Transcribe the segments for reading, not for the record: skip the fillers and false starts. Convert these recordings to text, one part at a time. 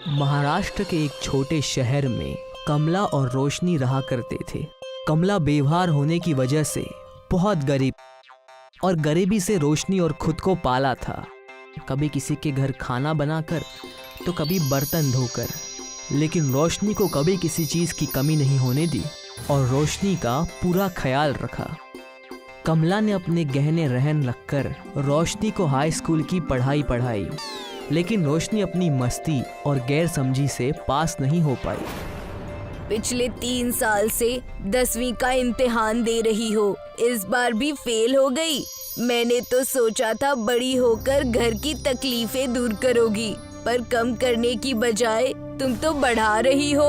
महाराष्ट्र के एक छोटे शहर में कमला और रोशनी रहा करते थे। कमला बेवहार होने की वजह से बहुत गरीब और गरीबी से रोशनी और खुद को पाला था। कभी किसी के घर खाना बनाकर तो कभी बर्तन धोकर, लेकिन रोशनी को कभी किसी चीज़ की कमी नहीं होने दी और रोशनी का पूरा ख्याल रखा। कमला ने अपने गहने रहन रखकर रोशनी को हाई स्कूल की पढ़ाई पढ़ाई, लेकिन रोशनी अपनी मस्ती और गैर समझी से पास नहीं हो पाई। पिछले 3 साल से 10वीं का इम्तिहान दे रही हो, इस बार भी फेल हो गई। मैंने तो सोचा था बड़ी होकर घर की तकलीफें दूर करोगी, पर कम करने की बजाय तुम तो बढ़ा रही हो।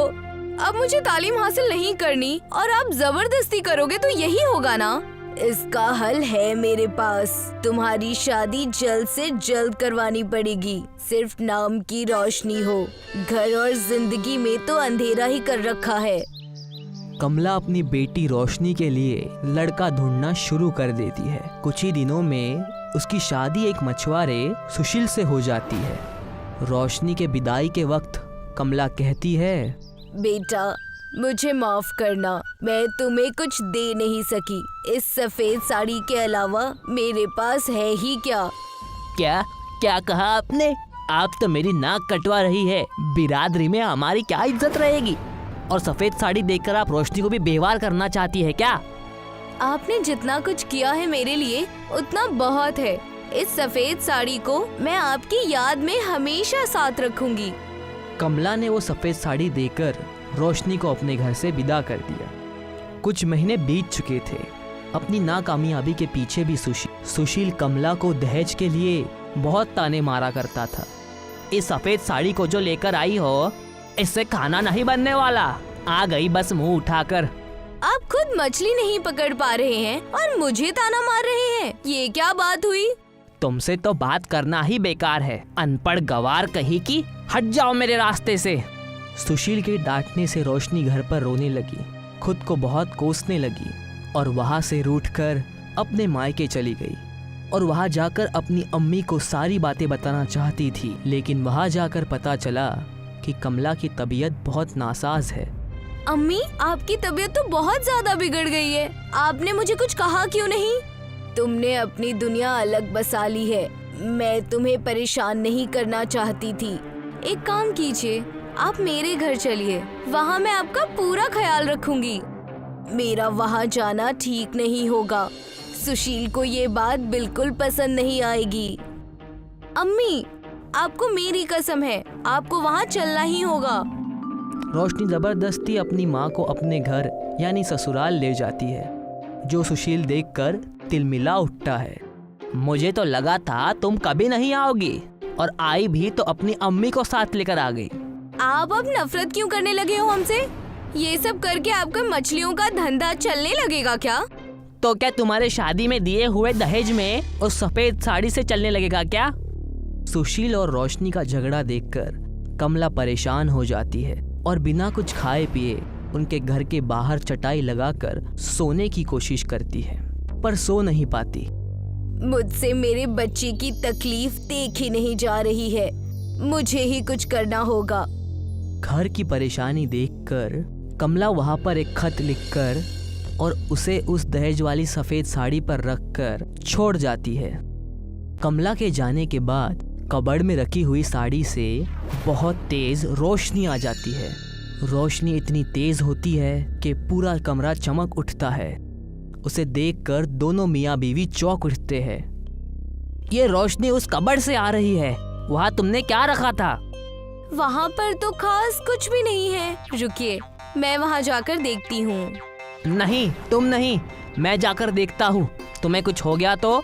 अब मुझे तालीम हासिल नहीं करनी और आप जबरदस्ती करोगे तो यही होगा ना। इसका हल है मेरे पास। तुम्हारी शादी जल्द से जल्द करवानी पड़ेगी। सिर्फ नाम की रोशनी हो, घर और जिंदगी में तो अंधेरा ही कर रखा है। कमला अपनी बेटी रोशनी के लिए लड़का ढूंढना शुरू कर देती है। कुछ ही दिनों में उसकी शादी एक मछुआरे सुशील से हो जाती है। रोशनी के विदाई के वक्त कमला कहती है, बेटा मुझे माफ करना, मैं तुम्हें कुछ दे नहीं सकी। इस सफेद साड़ी के अलावा मेरे पास है ही क्या। क्या क्या कहा आपने? आप तो मेरी नाक कटवा रही है। बिरादरी में हमारी क्या इज्जत रहेगी? और सफेद साड़ी देखकर आप रोशनी को भी बेवार करना चाहती है क्या? आपने जितना कुछ किया है मेरे लिए उतना बहुत है। इस सफेद साड़ी को मैं आपकी याद में हमेशा साथ रखूंगी। कमला ने वो सफेद साड़ी देकर रोशनी को अपने घर से विदा कर दिया। कुछ महीने बीत चुके थे। अपनी नाकामयाबी के पीछे भी सुशील कमला को दहेज के लिए बहुत ताने मारा करता था। इस सफेद साड़ी को जो लेकर आई हो, इससे खाना नहीं बनने वाला। आ गई बस मुंह उठाकर। आप खुद मछली नहीं पकड़ पा रहे हैं और मुझे ताना मार रहे हैं। ये क्या बात हुई? तुमसे तो बात करना ही बेकार है, अनपढ़ गवार कहीं की। हट जाओ मेरे रास्ते से। सुशील के डांटने से रोशनी घर पर रोने लगी, खुद को बहुत कोसने लगी और वहाँ से रूठकर अपने मायके चली गई। और वहाँ जाकर अपनी अम्मी को सारी बातें बताना चाहती थी, लेकिन वहाँ जाकर पता चला कि कमला की तबीयत बहुत नासाज है। अम्मी, आपकी तबीयत तो बहुत ज्यादा बिगड़ गई है। आपने मुझे कुछ कहा क्यों नहीं? तुमने अपनी दुनिया अलग बसा ली है। मैं तुम्हें परेशान नहीं करना चाहती थी। एक काम कीजिए, आप मेरे घर चलिए, वहाँ मैं आपका पूरा ख्याल रखूंगी। मेरा वहाँ जाना ठीक नहीं होगा। सुशील को ये बात बिल्कुल पसंद नहीं आएगी। अम्मी, आपको मेरी कसम है, आपको वहाँ चलना ही होगा। रोशनी जबरदस्ती अपनी माँ को अपने घर यानी ससुराल ले जाती है, जो सुशील देखकर तिलमिला उठता है। मुझे तो लगा था तुम कभी नहीं आओगी, और आई भी तो अपनी अम्मी को साथ लेकर आ गई। आप अब नफरत क्यों करने लगे हो हमसे? ये सब करके आपका मछलियों का धंधा चलने लगेगा क्या? तो क्या तुम्हारे शादी में दिए हुए दहेज में उस सफेद साड़ी से चलने लगेगा क्या? सुशील और रोशनी का झगड़ा देखकर कमला परेशान हो जाती है और बिना कुछ खाए पिए उनके घर के बाहर चटाई लगाकर सोने की कोशिश करती है, पर सो नहीं पाती। मुझसे मेरे बच्चे की तकलीफ देखी नहीं जा रही है। मुझे ही कुछ करना होगा। घर की परेशानी देखकर कमला वहाँ पर एक खत लिखकर और उसे उस दहेज वाली सफेद साड़ी पर रखकर छोड़ जाती है। कमला के जाने के बाद कबर्ड में रखी हुई साड़ी से बहुत तेज रोशनी आ जाती है। रोशनी इतनी तेज होती है कि पूरा कमरा चमक उठता है। उसे देखकर दोनों मियाँ बीवी चौंक उठते हैं। ये रोशनी उस कबर्ड से आ रही है। वहाँ तुमने क्या रखा था? वहाँ पर तो खास कुछ भी नहीं है। रुकिए, मैं वहाँ जाकर देखती हूँ। नहीं, तुम नहीं, मैं जाकर देखता हूँ। तुम्हें कुछ हो गया तो?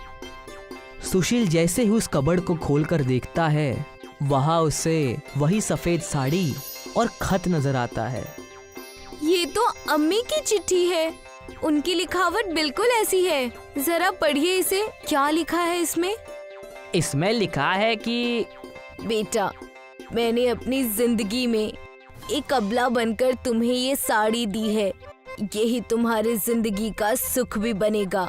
सुशील जैसे ही उस कबर्ड को खोलकर देखता है, वहाँ उसे वही सफेद साड़ी और खत नजर आता है। ये तो अम्मी की चिट्ठी है। उनकी लिखावट बिल्कुल ऐसी है। जरा पढ़िए इसे। क्या लिखा है इसमें? इसमें लिखा है कि बेटा, मैंने अपनी जिंदगी में एक अबला बनकर तुम्हें ये साड़ी दी है। यही तुम्हारी जिंदगी का सुख भी बनेगा।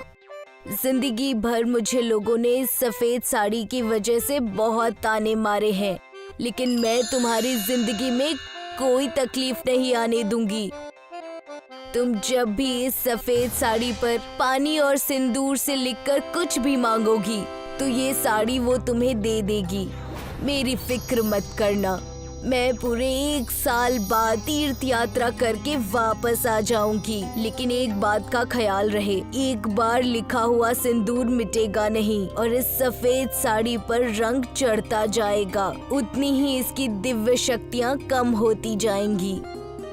जिंदगी भर मुझे लोगों ने इस सफेद साड़ी की वजह से बहुत ताने मारे हैं। लेकिन मैं तुम्हारी जिंदगी में कोई तकलीफ नहीं आने दूंगी। तुम जब भी इस सफेद साड़ी पर पानी और सिंदूर से लिखकर कुछ भी मांगोगी तो ये साड़ी वो तुम्हें दे देगी। मेरी फिक्र मत करना। मैं पूरे 1 साल बाद तीर्थ यात्रा करके वापस आ जाऊंगी, लेकिन एक बात का ख्याल रहे, एक बार लिखा हुआ सिंदूर मिटेगा नहीं और इस सफेद साड़ी पर रंग चढ़ता जाएगा, उतनी ही इसकी दिव्य शक्तियाँ कम होती जाएंगी।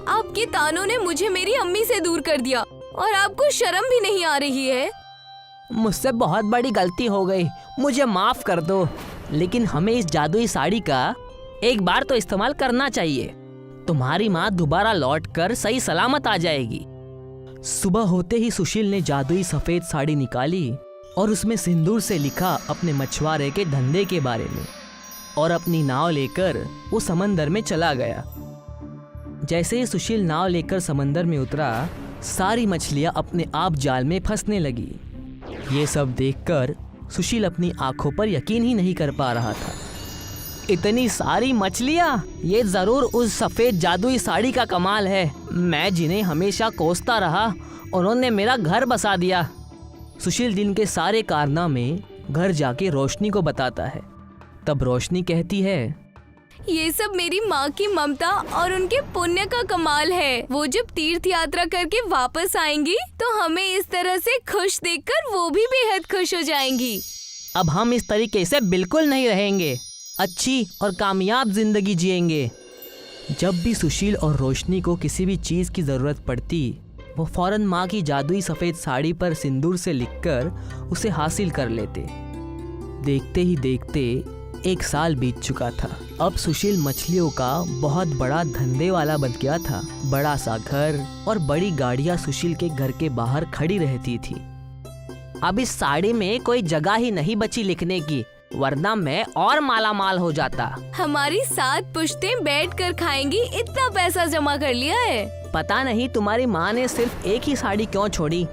आपके तानों ने मुझे मेरी अम्मी से दूर कर दिया और आपको शर्म भी नहीं आ रही है। मुझसे बहुत बड़ी गलती हो गई, मुझे माफ कर दो। लेकिन हमें इस जादुई साड़ी का एक बार तो इस्तेमाल करना चाहिए। तुम्हारी माँ दोबारा लौटकर सही सलामत आ जाएगी। सुबह होते ही सुशील ने जादुई सफेद साड़ी निकाली और उसमें सिंदूर से लिखा अपने मछुआरे के धंधे के बारे में और अपनी नाव लेकर वो समंदर में चला गया। जैसे ही सुशील नाव लेकर समंदर में उतरा, सारी मछलियां अपने आप जाल में फंसने लगी। ये सब देखकर सुशील अपनी आंखों पर यकीन ही नहीं कर पा रहा था। इतनी सारी मछलियाँ, ये जरूर उस सफेद जादुई साड़ी का कमाल है। मैं जिन्हें हमेशा कोसता रहा, उन्होंने मेरा घर बसा दिया। सुशील दिन के सारे कारनामे घर जाके रोशनी को बताता है। तब रोशनी कहती है, ये सब मेरी माँ की ममता और उनके पुण्य का कमाल है। वो जब तीर्थ यात्रा करके वापस आएंगी तो हमें इस तरह से खुश देखकर वो भी बेहद खुश हो जाएंगी। अब हम इस तरीके से बिल्कुल नहीं रहेंगे, अच्छी और कामयाब जिंदगी जिएंगे। जब भी सुशील और रोशनी को किसी भी चीज़ की ज़रूरत पड़ती, वो फौरन माँ की जादुई सफ़ेद साड़ी पर सिंदूर से लिखकर उसे हासिल कर लेते। देखते ही देखते 1 साल बीत चुका था। अब सुशील मछलियों का बहुत बड़ा धंधे वाला बन गया था। बड़ा सा घर और बड़ी गाड़ियाँ सुशील के घर के बाहर खड़ी रहती थी। अब इस साड़ी में कोई जगह ही नहीं बची लिखने की, वरना मैं और माला माल हो जाता। हमारी 7 पुश्तें बैठ कर खाएंगी, इतना पैसा जमा कर लिया है। पता नहीं तुम्हारी माँ ने सिर्फ एक ही साड़ी क्यों छोड़ी,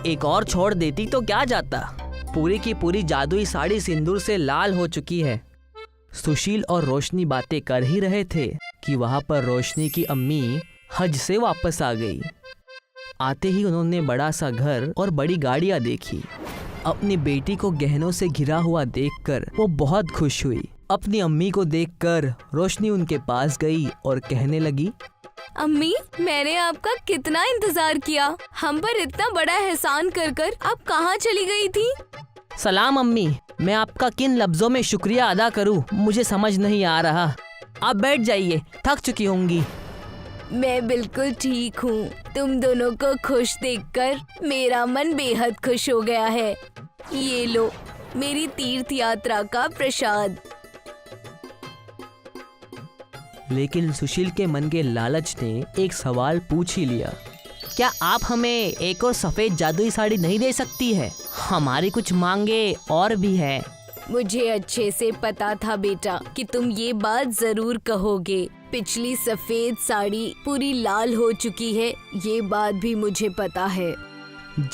एक और छोड़ देती तो क्या जाता। पूरी की पूरी जादुई साड़ी सिंदूर से लाल हो चुकी है। सुशील और रोशनी बातें कर ही रहे थे कि वहाँ पर रोशनी की अम्मी हज से वापस आ गई। आते ही उन्होंने बड़ा सा घर और बड़ी गाड़ियाँ देखी। अपनी बेटी को गहनों से घिरा हुआ देखकर वो बहुत खुश हुई। अपनी अम्मी को देखकर रोशनी उनके पास गई और कहने लगी, अम्मी, मैंने आपका कितना इंतजार किया। हम पर इतना बड़ा एहसान कर कर आप कहाँ चली गई थी? सलाम अम्मी, मैं आपका किन लफ्जों में शुक्रिया अदा करूं, मुझे समझ नहीं आ रहा। आप बैठ जाइए, थक चुकी होंगी। मैं बिल्कुल ठीक हूँ। तुम दोनों को खुश देखकर मेरा मन बेहद खुश हो गया है। ये लो मेरी तीर्थ यात्रा का प्रसाद। लेकिन सुशील के मन के लालच ने एक सवाल पूछ ही लिया। क्या आप हमें एक और सफेद जादुई साड़ी नहीं दे सकती है? हमारी कुछ मांगे और भी है। मुझे अच्छे से पता था बेटा कि तुम ये बात जरूर कहोगे। पिछली सफेद साड़ी पूरी लाल हो चुकी है, ये बात भी मुझे पता है।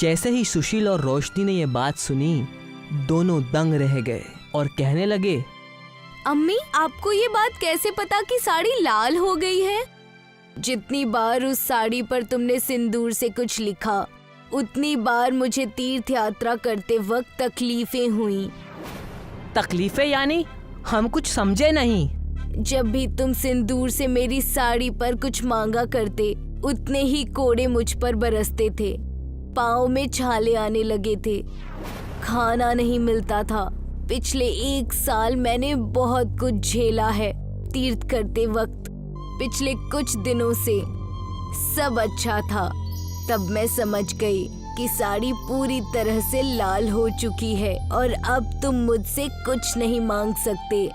जैसे ही सुशील और रोशनी ने ये बात सुनी, दोनों दंग रह गए और कहने लगे, अम्मी, आपको ये बात कैसे पता कि साड़ी लाल हो गई है? जितनी बार उस साड़ी पर तुमने सिंदूर से कुछ लिखा, उतनी बार मुझे तीर्थ यात्रा करते वक्त तकलीफें हुई। तकलीफें यानी? हम कुछ समझे नहीं। जब भी तुम सिंदूर से मेरी साड़ी पर कुछ मांगा करते, उतने ही कोड़े मुझ पर बरसते थे। पाँव में छाले आने लगे थे। खाना नहीं मिलता था। पिछले 1 साल मैंने बहुत कुछ झेला है तीर्थ करते वक्त। पिछले कुछ दिनों से सब अच्छा था। तब मैं समझ गई कि साड़ी पूरी तरह से लाल हो चुकी है और अब तुम मुझसे कुछ नहीं मांग सकते।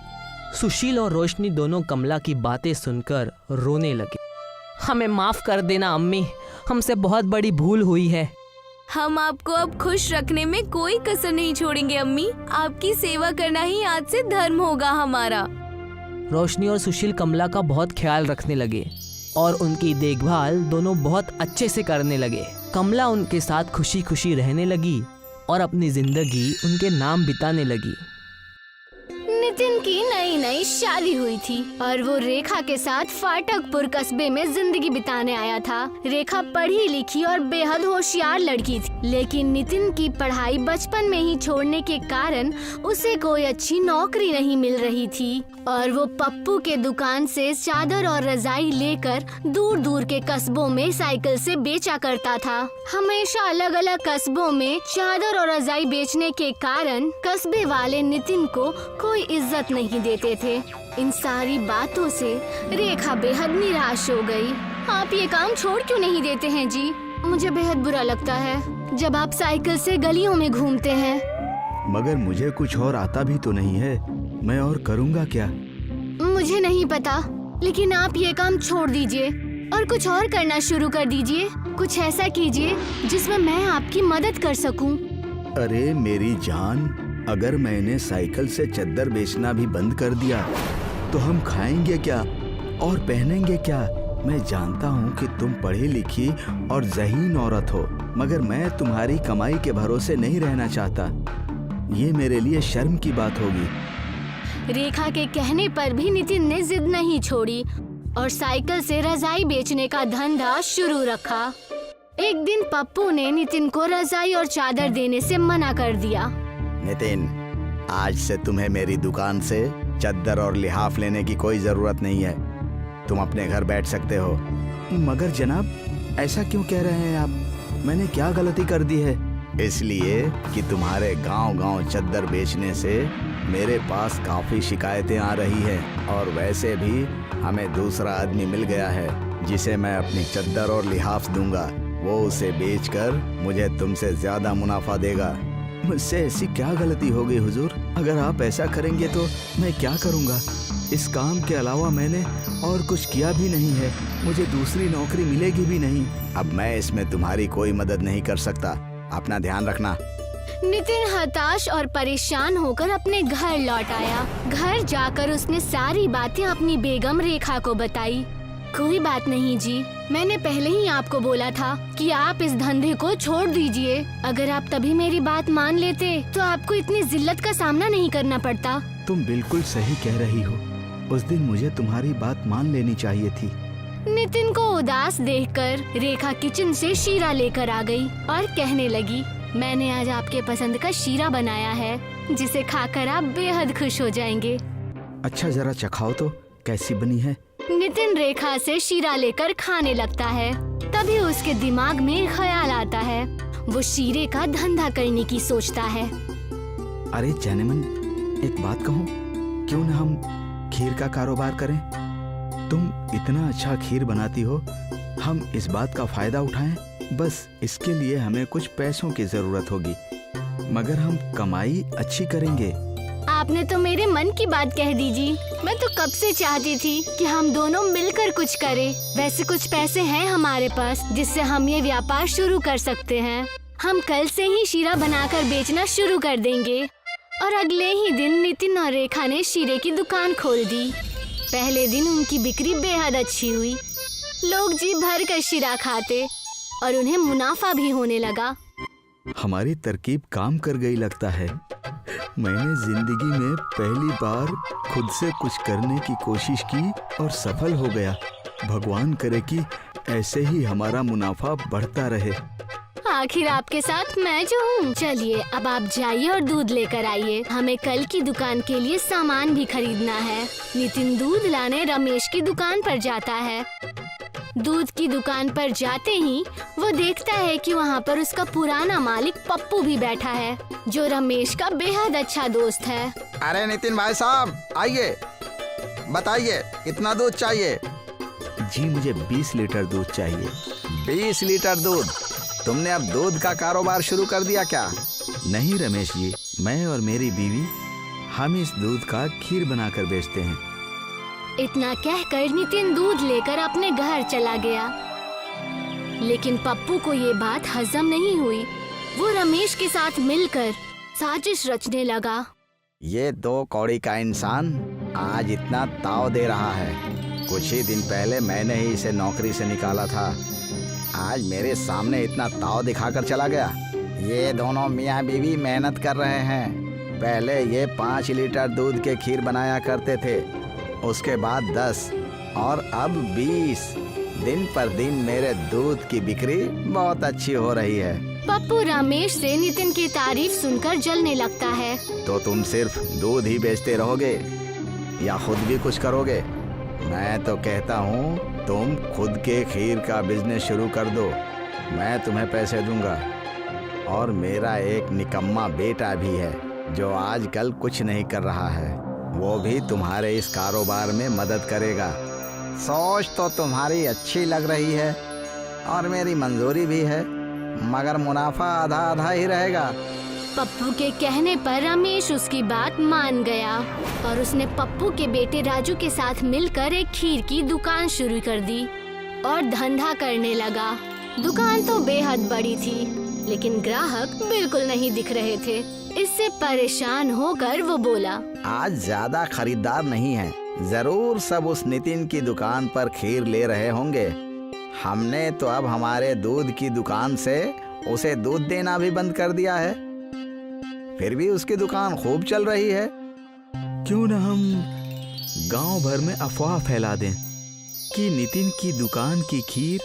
सुशील और रोशनी दोनों कमला की बातें सुनकर रोने लगे। हमें माफ कर देना अम्मी, हमसे बहुत बड़ी भूल हुई है। हम आपको अब खुश रखने में कोई कसर नहीं छोड़ेंगे अम्मी। आपकी सेवा करना ही आज से धर्म होगा हमारा। रोशनी और सुशील कमला का बहुत ख्याल रखने लगे और उनकी देखभाल दोनों बहुत अच्छे से करने लगे। कमला उनके साथ खुशी खुशी रहने लगी और अपनी जिंदगी उनके नाम बिताने लगी। नितिन की नई नई शादी हुई थी और वो रेखा के साथ फाटकपुर कस्बे में जिंदगी बिताने आया था। रेखा पढ़ी लिखी और बेहद होशियार लड़की थी, लेकिन नितिन की पढ़ाई बचपन में ही छोड़ने के कारण उसे कोई अच्छी नौकरी नहीं मिल रही थी और वो पप्पू के दुकान से चादर और रजाई लेकर दूर दूर के कस्बों में साइकिल से बेचा करता था। हमेशा अलग अलग कस्बों में चादर और रजाई बेचने के कारण कस्बे वाले नितिन को कोई इज्जत नहीं देते थे। इन सारी बातों से रेखा बेहद निराश हो गई। आप ये काम छोड़ क्यों नहीं देते हैं जी? मुझे बेहद बुरा लगता है जब आप साइकिल से गलियों में घूमते हैं। मगर मुझे कुछ और आता भी तो नहीं है, मैं और करूँगा क्या? मुझे नहीं पता, लेकिन आप ये काम छोड़ दीजिए और कुछ और करना शुरू कर दीजिए। कुछ ऐसा कीजिए जिसमें मैं आपकी मदद कर सकूं। अरे मेरी जान, अगर मैंने साइकिल से चद्दर बेचना भी बंद कर दिया तो हम खाएंगे क्या और पहनेंगे क्या? मैं जानता हूँ कि तुम पढ़ी लिखी और ज़हीन औरत हो, मगर मैं तुम्हारी कमाई के भरोसे नहीं रहना चाहता। ये मेरे लिए शर्म की बात होगी। रेखा के कहने पर भी नितिन ने जिद नहीं छोड़ी और साइकिल से रजाई बेचने का धंधा शुरू रखा। एक दिन पप्पू ने नितिन को रजाई और चादर देने से मना कर दिया। नितिन, आज से तुम्हें मेरी दुकान से चद्दर और लिहाफ लेने की कोई जरूरत नहीं है। तुम अपने घर बैठ सकते हो। मगर जनाब, ऐसा क्यों कह रहे हैं आप? मैंने क्या गलती कर दी है? इसलिए कि तुम्हारे गांव-गांव चद्दर बेचने से मेरे पास काफी शिकायतें आ रही हैं और वैसे भी हमें दूसरा आदमी मिल गया है जिसे मैं अपनी चद्दर और लिहाफ दूंगा। वो उसे बेचकर मुझे तुमसे ज्यादा मुनाफा देगा। मुझसे ऐसी क्या गलती हो गई हुजूर? अगर आप ऐसा करेंगे तो मैं क्या करूंगा? इस काम के अलावा मैंने और कुछ किया भी नहीं है। मुझे दूसरी नौकरी मिलेगी भी नहीं। अब मैं इसमें तुम्हारी कोई मदद नहीं कर सकता। अपना ध्यान रखना। नितिन हताश और परेशान होकर अपने घर लौट आया। घर जाकर उसने सारी बातें अपनी बेगम रेखा को बताई। कोई बात नहीं जी, मैंने पहले ही आपको बोला था कि आप इस धंधे को छोड़ दीजिए। अगर आप तभी मेरी बात मान लेते तो आपको इतनी जिल्लत का सामना नहीं करना पड़ता। तुम बिल्कुल सही कह रही हो। उस दिन मुझे तुम्हारी बात मान लेनी चाहिए थी। नितिन को उदास देखकर रेखा किचन से शीरा लेकर आ गई और कहने लगी, मैंने आज आपके पसंद का शीरा बनाया है जिसे खाकर आप बेहद खुश हो जाएंगे। अच्छा, जरा चखाओ तो कैसी बनी है। नितिन रेखा से शीरा लेकर खाने लगता है। तभी उसके दिमाग में ख्याल आता है। वो शीरे का धंधा करने की सोचता है। अरे जैनेमन, एक बात कहूँ, क्यों न हम खीर का कारोबार करें? तुम इतना अच्छा खीर बनाती हो, हम इस बात का फायदा उठाएं। बस इसके लिए हमें कुछ पैसों की जरूरत होगी, मगर हम कमाई अच्छी करेंगे। आपने तो मेरे मन की बात कह दी जी। मैं तो कब से चाहती थी कि हम दोनों मिलकर कुछ करें। वैसे कुछ पैसे हैं हमारे पास जिससे हम ये व्यापार शुरू कर सकते हैं। हम कल से ही शीरा बनाकर बेचना शुरू कर देंगे। और अगले ही दिन नितिन और रेखा ने शीरे की दुकान खोल दी। पहले दिन उनकी बिक्री बेहद अच्छी हुई। लोग जी भर कर शीरा खाते और उन्हें मुनाफा भी होने लगा। हमारी तरकीब काम कर गई लगता है। मैंने जिंदगी में पहली बार खुद से कुछ करने की कोशिश की और सफल हो गया। भगवान करे कि ऐसे ही हमारा मुनाफा बढ़ता रहे। आखिर आपके साथ मैं जो हूँ। चलिए अब आप जाइए और दूध लेकर आइए। हमें कल की दुकान के लिए सामान भी खरीदना है। नितिन दूध लाने रमेश की दुकान पर जाता है। दूध की दुकान पर जाते ही वो देखता है कि वहाँ पर उसका पुराना मालिक पप्पू भी बैठा है, जो रमेश का बेहद अच्छा दोस्त है। अरे नितिन भाई साहब, आइए, बताइए कितना दूध चाहिए? जी मुझे 20 लीटर दूध चाहिए। 20 लीटर दूध? तुमने अब दूध का कारोबार शुरू कर दिया क्या? नहीं रमेश जी, मैं और मेरी बीवी हम इस दूध का खीर बनाकर बेचते हैं। इतना कहकर नितिन दूध लेकर अपने घर चला गया। लेकिन पप्पू को ये बात हजम नहीं हुई। वो रमेश के साथ मिलकर साजिश रचने लगा। ये 2 कौड़ी का इंसान आज इतना ताव दे रहा है। कुछ ही दिन पहले मैंने ही इसे नौकरी से निकाला था। आज मेरे सामने इतना ताव दिखाकर चला गया। ये दोनों मियाँ बीवी मेहनत कर रहे हैं, पहले ये 5 लीटर दूध के खीर बनाया करते थे, उसके बाद 10 और अब 20। दिन पर दिन मेरे दूध की बिक्री बहुत अच्छी हो रही है। पप्पू रमेश से नितिन की तारीफ सुनकर जलने लगता है। तो तुम सिर्फ दूध ही बेचते रहोगे या खुद भी कुछ करोगे? मैं तो कहता हूँ तुम खुद के खीर का बिजनेस शुरू कर दो, मैं तुम्हें पैसे दूंगा। और मेरा एक निकम्मा बेटा भी है जो आजकल कुछ नहीं कर रहा है, वो भी तुम्हारे इस कारोबार में मदद करेगा। सोच तो तुम्हारी अच्छी लग रही है और मेरी मंजूरी भी है, मगर मुनाफा आधा आधा ही रहेगा। पप्पू के कहने पर रमेश उसकी बात मान गया और उसने पप्पू के बेटे राजू के साथ मिलकर एक खीर की दुकान शुरू कर दी और धंधा करने लगा। दुकान तो बेहद बड़ी थी, लेकिन ग्राहक बिल्कुल नहीं दिख रहे थे। इससे परेशान होकर वो बोला, आज ज्यादा खरीदार नहीं है, जरूर सब उस नितिन की दुकान पर खीर ले रहे होंगे। हमने तो अब हमारे दूध की दुकान से उसे दूध देना भी बंद कर दिया है, फिर भी उसकी दुकान खूब चल रही है। क्यों न हम गांव भर में अफवाह फैला दें कि नितिन की दुकान की खीर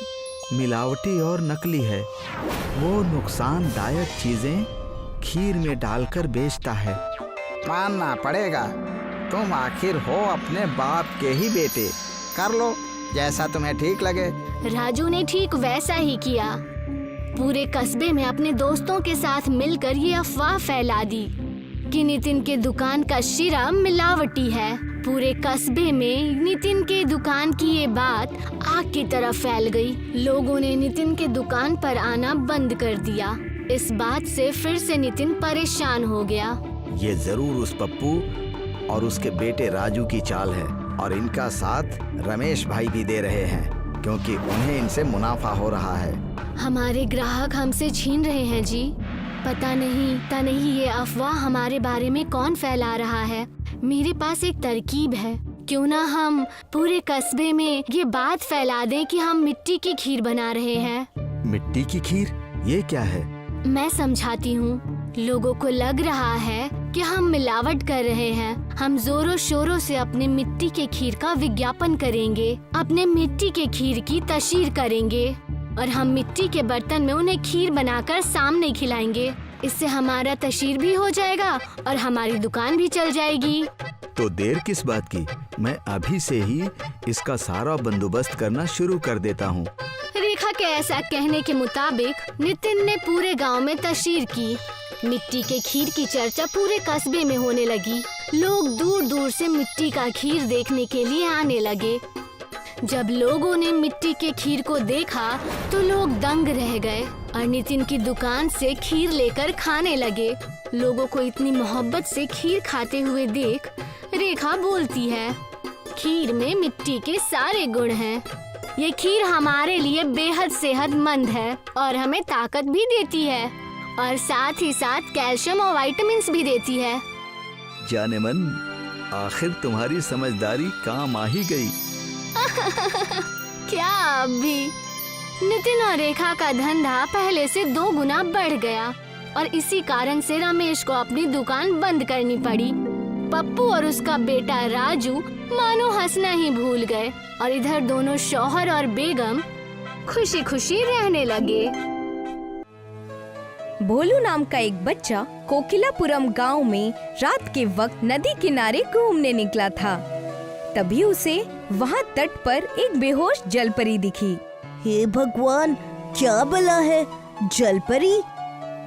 मिलावटी और नकली है। वो नुकसानदायक चीजें खीर में डालकर बेचता है। मानना पड़ेगा, तुम आखिर हो अपने बाप के ही बेटे, कर लो जैसा तुम्हें ठीक लगे। राजू ने ठीक वैसा ही किया। पूरे कस्बे में अपने दोस्तों के साथ मिलकर ये अफवाह फैला दी कि नितिन के दुकान का शीरा मिलावटी है। पूरे कस्बे में नितिन के दुकान की ये बात आग की तरह फैल गई। लोगों ने नितिन के दुकान पर आना बंद कर दिया। इस बात से फिर से नितिन परेशान हो गया। ये जरूर उस पप्पू और उसके बेटे राजू की चाल है, और इनका साथ रमेश भाई भी दे रहे हैं, क्योंकि उन्हें इनसे मुनाफा हो रहा है। हमारे ग्राहक हमसे छीन रहे हैं जी। पता नहीं ये अफवाह हमारे बारे में कौन फैला रहा है। मेरे पास एक तरकीब है, क्यों ना हम पूरे कस्बे में ये बात फैला दें कि हम मिट्टी की खीर बना रहे हैं। मिट्टी की खीर, ये क्या है? मैं समझाती हूँ। लोगों को लग रहा है कि हम मिलावट कर रहे हैं। हम जोरों शोरों से अपने मिट्टी के खीर का विज्ञापन करेंगे, अपने मिट्टी के खीर की तशहीर करेंगे और हम मिट्टी के बर्तन में उन्हें खीर बनाकर सामने खिलाएंगे। इससे हमारा तशहीर भी हो जाएगा और हमारी दुकान भी चल जाएगी। तो देर किस बात की, मैं अभी से ही इसका सारा बंदोबस्त करना शुरू कर देता हूँ। रेखा के ऐसा कहने के मुताबिक नितिन ने पूरे गांव में तशहीर की। मिट्टी के खीर की चर्चा पूरे कस्बे में होने लगी। लोग दूर दूर से मिट्टी का खीर देखने के लिए आने लगे। जब लोगों ने मिट्टी के खीर को देखा तो लोग दंग रह गए और नितिन की दुकान से खीर लेकर खाने लगे। लोगों को इतनी मोहब्बत से खीर खाते हुए देख रेखा बोलती है, खीर में मिट्टी के सारे गुण हैं। ये खीर हमारे लिए बेहद सेहतमंद है और हमें ताकत भी देती है और साथ ही साथ कैल्शियम और विटामिन्स भी देती है। जाने मन, आखिर तुम्हारी समझदारी काम आ ही गई। क्या अभी? नितिन और रेखा का धंधा पहले से 2 गुना बढ़ गया और इसी कारण से रमेश को अपनी दुकान बंद करनी पड़ी। पप्पू और उसका बेटा राजू मानो हंसना ही भूल गए और इधर दोनों शौहर और बेगम खुशी खुशी रहने लगे। भोलू नाम का एक बच्चा कोकिलापुरम गांव में रात के वक्त नदी किनारे घूमने निकला था। तभी उसे वहां तट पर एक बेहोश जलपरी दिखी। हे भगवान, क्या भला है? जलपरी?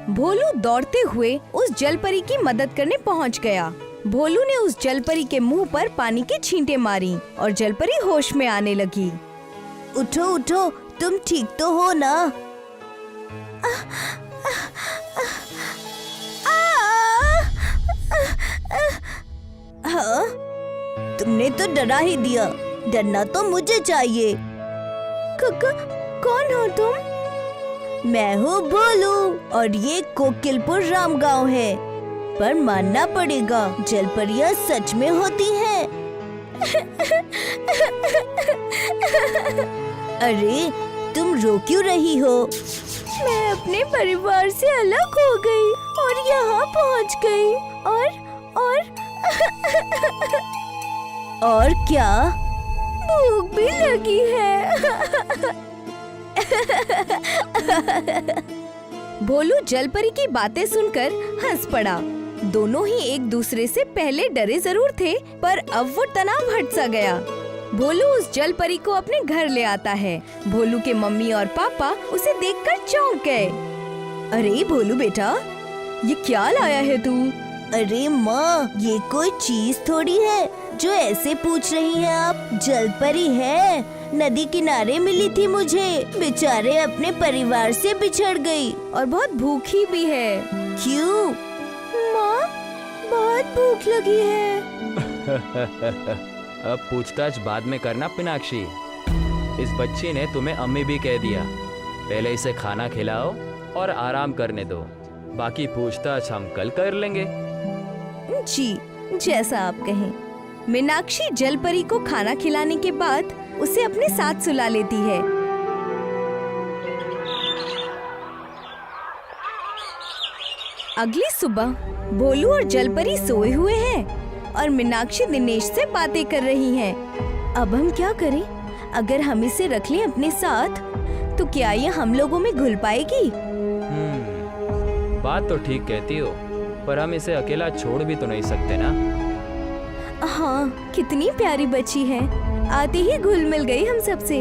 भोलू दौड़ते हुए उस जलपरी की मदद करने पहुंच गया। भोलू ने उस जलपरी के मुंह पर पानी की छींटे मारी और जलपरी होश में आने लगी। उठो उठो, तुम ठीक तो हो ना? हाँ, तुमने तो डरा ही दिया। डरना तो मुझे चाहिए। कौन हो तुम? मैं हूँ भोलू और ये कोकिलपुर राम गाँव है। पर मानना पड़ेगा, जलपरियाँ सच में होती हैं। अरे, तुम रो क्यों रही हो? मैं अपने परिवार से अलग हो गई और यहाँ पहुँच गई और और क्या? भूख भी लगी है। भोलू जलपरी की बातें सुनकर हंस पड़ा। दोनों ही एक दूसरे से पहले डरे जरूर थे, पर अब वो तनाव हट सा गया। भोलू उस जलपरी को अपने घर ले आता है। भोलू के मम्मी और पापा उसे देखकर चौंक गए। अरे भोलू बेटा, ये क्या लाया है तू? अरे माँ, ये कोई चीज थोड़ी है जो ऐसे पूछ रही हैं आप। जलपरी है, नदी किनारे मिली थी मुझे। बेचारे अपने परिवार से बिछड़ गई और बहुत भूखी भी है। क्यों? माँ, बहुत भूख लगी है। अब पूछताछ बाद में करना मीनाक्षी। इस बच्ची ने तुम्हें अम्मी भी कह दिया। पहले इसे खाना खिलाओ और आराम करने दो, बाकी पूछताछ हम कल कर लेंगे। जी, जैसा आप कहें। मीनाक्षी जलपरी को खाना खिलाने के बाद उसे अपने साथ सुला लेती है। अगली सुबह भोलू और जलपरी सोए हुए हैं और मीनाक्षी दिनेश से बातें कर रही हैं। अब हम क्या करें? अगर हम इसे रख लें अपने साथ तो क्या ये हम लोगों में घुल पाएगी? बात तो ठीक कहती हो, पर हम इसे अकेला छोड़ भी तो नहीं सकते ना। हाँ, कितनी प्यारी बच्ची है, आते ही घुल मिल गई हम सबसे।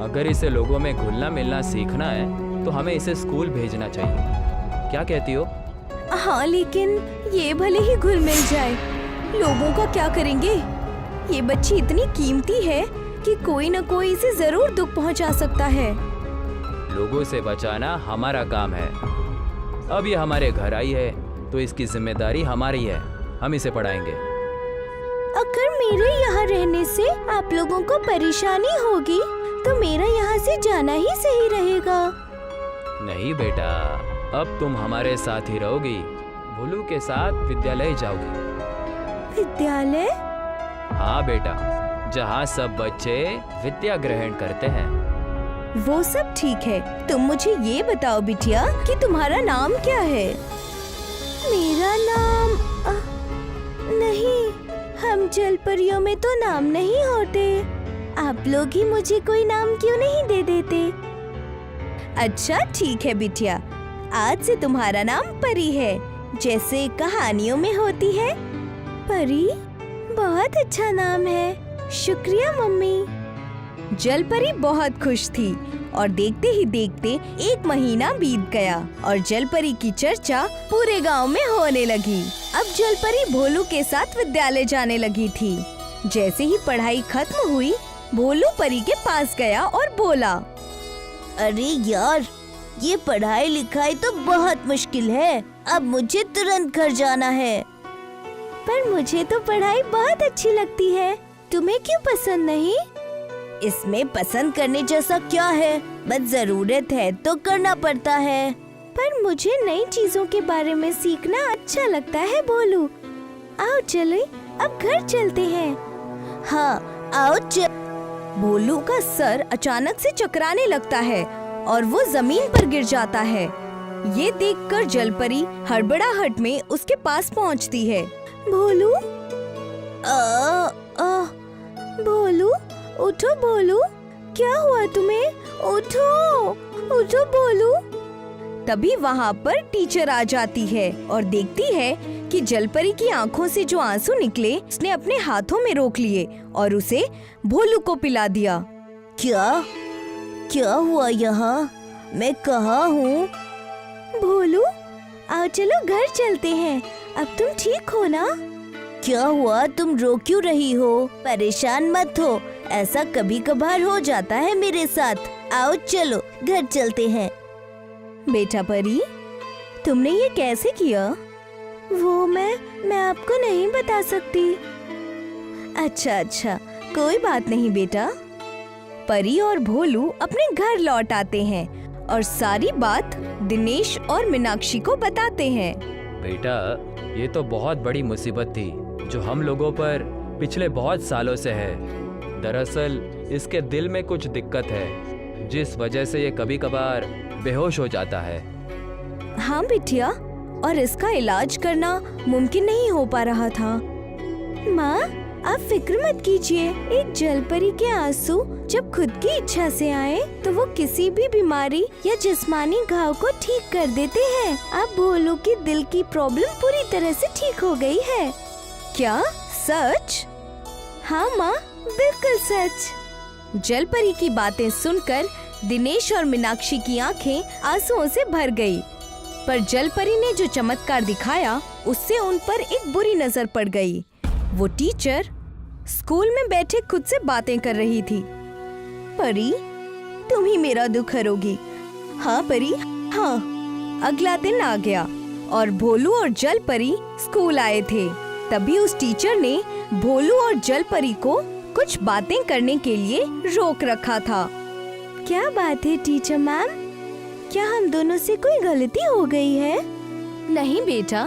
अगर इसे लोगों में घुलना मिलना सीखना है तो हमें इसे स्कूल भेजना चाहिए। क्या कहती हो? हाँ, लेकिन ये भले ही घुल मिल जाए, लोगों का क्या करेंगे? ये बच्ची इतनी कीमती है कि कोई न कोई इसे जरूर दुख पहुंचा सकता है। लोगों से बचाना हमारा काम है। अब ये हमारे घर आई है तो इसकी जिम्मेदारी हमारी है। हम इसे पढ़ाएंगे। अगर मेरे यहाँ रहने से आप लोगों को परेशानी होगी तो मेरा यहाँ से जाना ही सही रहेगा। नहीं बेटा, अब तुम हमारे साथ ही रहोगी। भोलू के साथ विद्यालय जाओगी। विद्यालय? हाँ बेटा, जहाँ सब बच्चे विद्या ग्रहण करते हैं। वो सब ठीक है, तुम मुझे ये बताओ बिटिया कि तुम्हारा नाम क्या है? मेरा नाम नहीं, हम जलपरियों में तो नाम नहीं होते। आप लोग ही मुझे कोई नाम क्यों नहीं दे देते? अच्छा ठीक है बिटिया, आज से तुम्हारा नाम परी है, जैसे कहानियों में होती है। परी? बहुत अच्छा नाम है, शुक्रिया मम्मी। जलपरी बहुत खुश थी और देखते ही देखते 1 महीना बीत गया और जलपरी की चर्चा पूरे गांव में होने लगी। अब जलपरी भोलू के साथ विद्यालय जाने लगी थी। जैसे ही पढ़ाई खत्म हुई, भोलू परी के पास गया और बोला, अरे यार, ये पढ़ाई लिखाई तो बहुत मुश्किल है। अब मुझे तुरंत घर जाना है। पर मुझे तो पढ़ाई बहुत अच्छी लगती है। तुम्हें क्यों पसंद नहीं? इसमें पसंद करने जैसा क्या है, बस जरूरत है तो करना पड़ता है। पर मुझे नई चीजों के बारे में सीखना अच्छा लगता है भोलू। आओ चलो, अब घर चलते हैं। हाँ, आओ भोलू का सर अचानक से चकराने लगता है और वो जमीन पर गिर जाता है। ये देखकर जलपरी हड़बड़ाहट में उसके पास पहुंचती है। भोलू, भोलू, उठो भोलू, क्या हुआ तुम्हें? उठो, उठो भोलू। तभी वहाँ पर टीचर आ जाती है और देखती है कि जलपरी की आंखों से जो आंसू निकले उसने अपने हाथों में रोक लिए और उसे भोलू को पिला दिया। क्या हुआ यहाँ? मैं कहाँ हूँ? भोलू, आओ चलो घर चलते हैं। अब तुम ठीक हो ना? क्या हुआ, तुम रो क्यों रही हो? परेशान मत हो, ऐसा कभी कभार हो जाता है मेरे साथ। आओ चलो घर चलते हैं। बेटा परी, तुमने ये कैसे किया? वो मैं आपको नहीं बता सकती। अच्छा, कोई बात नहीं बेटा। परी और भोलू अपने घर लौट आते हैं और सारी बात दिनेश और मीनाक्षी को बताते हैं। बेटा, ये तो बहुत बड़ी मुसीबत थी जो हम लोगों पर पिछले बहुत सालों से है। दरअसल इसके दिल में कुछ दिक्कत है, जिस वजह से ये कभी कभार बेहोश हो जाता है। हाँ बिटिया, और इसका इलाज करना मुमकिन नहीं हो पा रहा था। माँ, आप फिक्र मत कीजिए। एक जलपरी के आंसू जब खुद की इच्छा से आए तो वो किसी भी बीमारी या जिस्मानी घाव को ठीक कर देते हैं। अब भोलू की दिल की प्रॉब्लम पूरी तरह से ठीक हो गई है। क्या सच? हाँ माँ, बिल्कुल सच। जलपरी की बातें सुनकर दिनेश और मीनाक्षी की आंखें आंसुओं से भर गई। पर जलपरी ने जो चमत्कार दिखाया उससे उन पर एक बुरी नजर पड़ गई। वो टीचर स्कूल में बैठे खुद से बातें कर रही थी। परी, तुम ही मेरा दुख हरोगी। हाँ परी, हाँ। अगला दिन आ गया और भोलू और जलपरी स्कूल आए थे। तभी उस टीचर ने भोलू और जलपरी को कुछ बातें करने के लिए रोक रखा था। क्या बात है टीचर मैम? क्या हम दोनों से कोई गलती हो गई है? नहीं बेटा,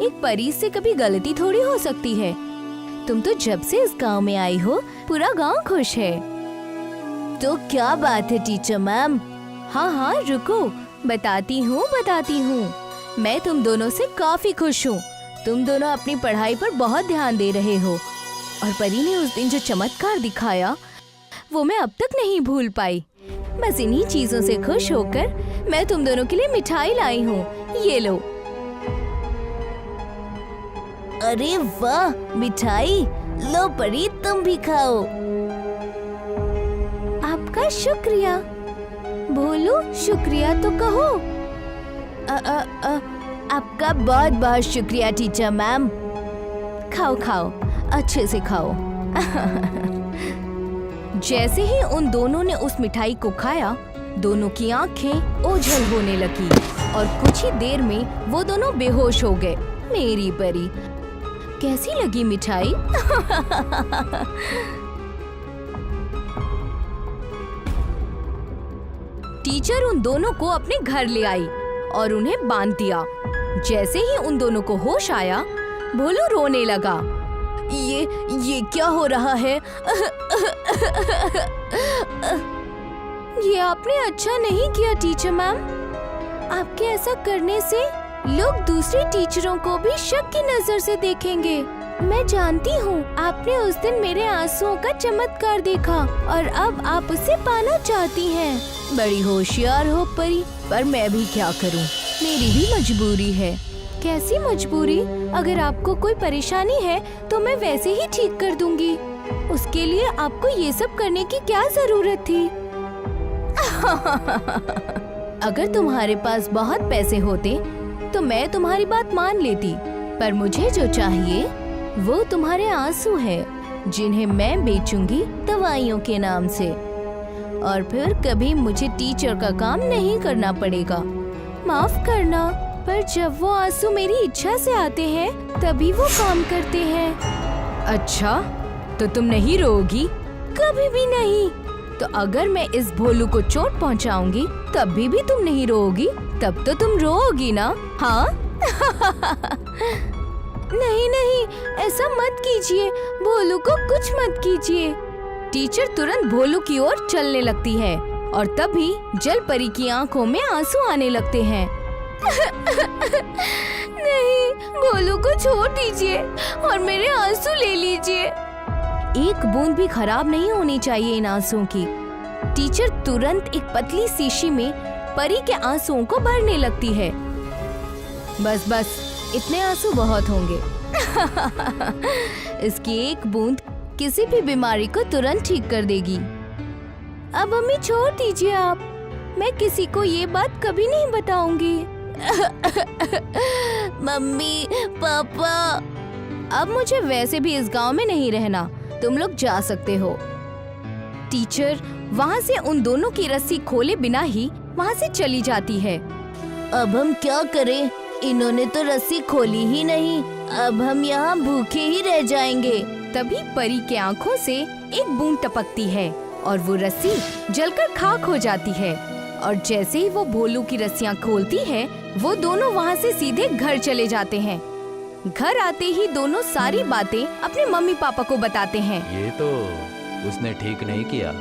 एक परी से कभी गलती थोड़ी हो सकती है। तुम तो जब से इस गांव में आई हो पूरा गांव खुश है। तो क्या बात है टीचर मैम? हाँ हाँ रुको, बताती हूँ। मैं तुम दोनों से काफी खुश हूँ। तुम दोनों अपनी पढ़ाई पर बहुत ध्यान दे रहे हो और परी ने उस दिन जो चमत्कार दिखाया वो मैं अब तक नहीं भूल पाई। बस इन्हीं चीजों से खुश होकर मैं तुम दोनों के लिए मिठाई लाई हूँ। ये लो। अरे वाह, मिठाई। लो परी, तुम भी खाओ। आपका शुक्रिया। भोलू, शुक्रिया तो कहो। आपका बहुत बहुत शुक्रिया टीचर मैम। खाओ खाओ, अच्छे से खाओ। जैसे ही उन दोनों ने उस मिठाई को खाया, दोनों की आंखें ओझल होने लगी और कुछ ही देर में वो दोनों बेहोश हो गए। मेरी परी, कैसी लगी मिठाई? टीचर उन दोनों को अपने घर ले आई और उन्हें बांध दिया। जैसे ही उन दोनों को होश आया, भोलू रोने लगा। ये क्या हो रहा है? ये आपने अच्छा नहीं किया टीचर मैम। आपके ऐसा करने से लोग दूसरे टीचरों को भी शक की नजर से देखेंगे। मैं जानती हूँ आपने उस दिन मेरे आंसुओं का चमत्कार देखा और अब आप उसे पाना चाहती हैं। बड़ी होशियार हो परी, पर मैं भी क्या करूँ, मेरी भी मजबूरी है। कैसी मजबूरी? अगर आपको कोई परेशानी है तो मैं वैसे ही ठीक कर दूंगी। उसके लिए आपको ये सब करने की क्या जरूरत थी? अगर तुम्हारे पास बहुत पैसे होते तो मैं तुम्हारी बात मान लेती, पर मुझे जो चाहिए वो तुम्हारे आंसू हैं, जिन्हें मैं बेचूंगी दवाइयों के नाम से, और फिर कभी मुझे टीचर का काम नहीं करना पड़ेगा। माफ करना, पर जब वो आंसू मेरी इच्छा से आते हैं तभी वो काम करते हैं। अच्छा, तो तुम नहीं रोओगी? कभी भी नहीं। तो अगर मैं इस भोलू को चोट पहुंचाऊंगी तब भी तुम नहीं रोओगी? तब तो तुम रोओगी ना? हाँ? नहीं, ऐसा मत कीजिए। भोलू को कुछ मत कीजिए। टीचर तुरंत भोलू की ओर चलने लगती है और तभी जलपरी की आंखों में आंसू आने लगते हैं। नहीं, भोलू को छोड़ दीजिए और मेरे आंसू ले लीजिए। एक बूंद भी खराब नहीं होनी चाहिए इन आंसुओं की। टीचर तुरंत एक पतली शीशी में परी के आंसुओं को भरने लगती है। बस, इतने आंसू बहुत होंगे। इसकी एक बूंद किसी भी बीमारी को तुरंत ठीक कर देगी। अब हमें छोड़ दीजिए आप। मैं किसी को ये बात कभी नहीं बताऊंगी। मम्मी, पापा, अब मुझे वैसे भी इस गांव में नहीं रहना। तुम लोग जा सकते हो। टीचर वहाँ से उन दोनों की रस्सी खोले बिना ही वहाँ से चली जाती है। अब हम क्या करें? इन्होंने तो रस्सी खोली ही नहीं। अब हम यहाँ भूखे ही रह जाएंगे। तभी परी के आंखों से एक बूंद टपकती है और वो रस्सी जलकर खाक हो जाती है। और जैसे ही वो भोलू की रस्सियाँ खोलती है, वो दोनों वहाँ से सीधे घर चले जाते हैं। घर आते ही दोनों सारी बातें अपने मम्मी पापा को बताते हैं। ये तो उसने ठीक नहीं किया।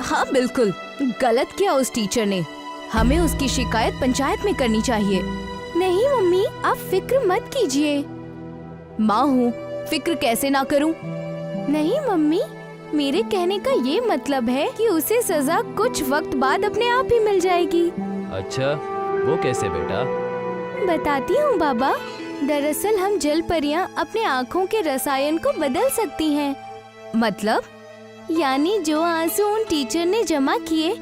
हाँ बिल्कुल, गलत किया उस टीचर ने। हमें उसकी शिकायत पंचायत में करनी चाहिए। नहीं मम्मी, आप फिक्र मत कीजिए। माँ हूँ, फिक्र कैसे ना करूँ? नहीं मम्मी, मेरे कहने का ये मतलब है कि उसे सजा कुछ वक्त बाद अपने आप ही मिल जाएगी। अच्छा, वो कैसे बेटा? बताती हूँ बाबा। दरअसल हम जल परियां अपने आँखों के रसायन को बदल सकती हैं। मतलब? यानी जो आंसू उन टीचर ने जमा किए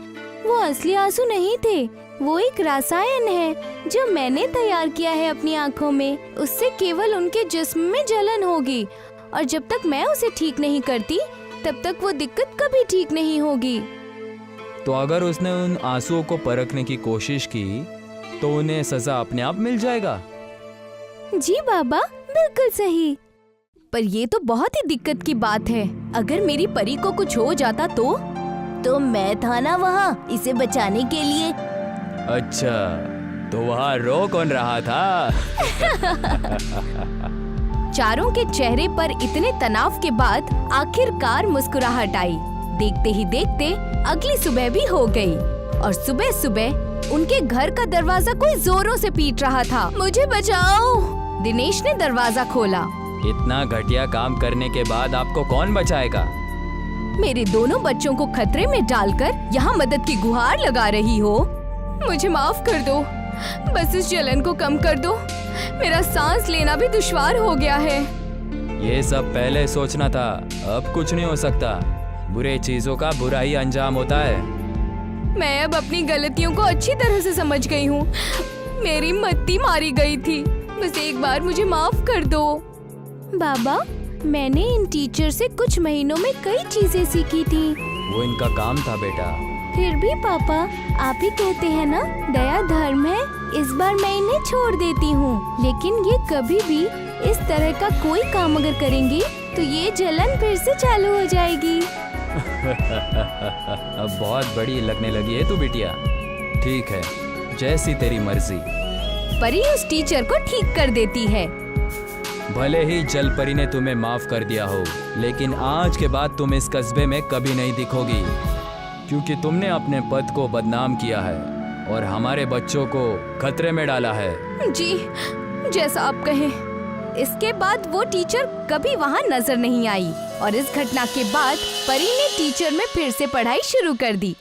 वो असली आंसू नहीं थे, वो एक रसायन है जो मैंने तैयार किया है अपनी आँखों में। उससे केवल उनके जिस्म में जलन होगी और जब तक मैं उसे ठीक नहीं करती तब तक वो दिक्कत कभी ठीक नहीं होगी। तो अगर उसने उन आंसुओं को परखने की कोशिश की तो उन्हें सजा अपने आप मिल जाएगा? जी बाबा, बिल्कुल सही। पर ये तो बहुत ही दिक्कत की बात है। अगर मेरी परी को कुछ हो जाता तो मैं था ना वहाँ इसे बचाने के लिए। अच्छा, तो वहाँ रो कौन रहा था? चारों के चेहरे पर इतने तनाव के बाद आखिरकार मुस्कुराहट आई। देखते ही देखते अगली सुबह भी हो गई और सुबह सुबह उनके घर का दरवाजा कोई जोरों से पीट रहा था। मुझे बचाओ! दिनेश ने दरवाजा खोला। इतना घटिया काम करने के बाद आपको कौन बचाएगा? मेरे दोनों बच्चों को खतरे में डालकर यहाँ मदद की गुहार लगा रही हो। मुझे माफ कर दो, बस इस जलन को कम कर दो। मेरा सांस लेना भी दुश्वार हो गया है। ये सब पहले सोचना था, अब कुछ नहीं हो सकता। बुरे चीजों का बुरा ही अंजाम होता है। मैं अब अपनी गलतियों को अच्छी तरह से समझ गई हूँ। मेरी मत्ती मारी गई थी, बस एक बार मुझे माफ कर दो। बाबा, मैंने इन टीचर से कुछ महीनों में कई चीजें सीखी थी। वो इनका काम था बेटा। फिर भी पापा, आप ही कहते हैं ना दया धर्म है। इस बार मैं इन्हें छोड़ देती हूँ, लेकिन ये कभी भी इस तरह का कोई काम अगर करेंगी तो ये जलन फिर से चालू हो जाएगी। अब बहुत बड़ी लगने लगी है तू बिटिया। ठीक है, जैसी तेरी मर्जी। परी उस टीचर को ठीक कर देती है। भले ही जल परी ने तुम्हें माफ कर दिया हो, लेकिन आज के बाद तुम इस कस्बे में कभी नहीं दिखोगी, क्योंकि तुमने अपने पद को बदनाम किया है और हमारे बच्चों को खतरे में डाला है। जी, जैसा आप कहें। इसके बाद वो टीचर कभी वहाँ नजर नहीं आई और इस घटना के बाद परी ने टीचर में फिर से पढ़ाई शुरू कर दी।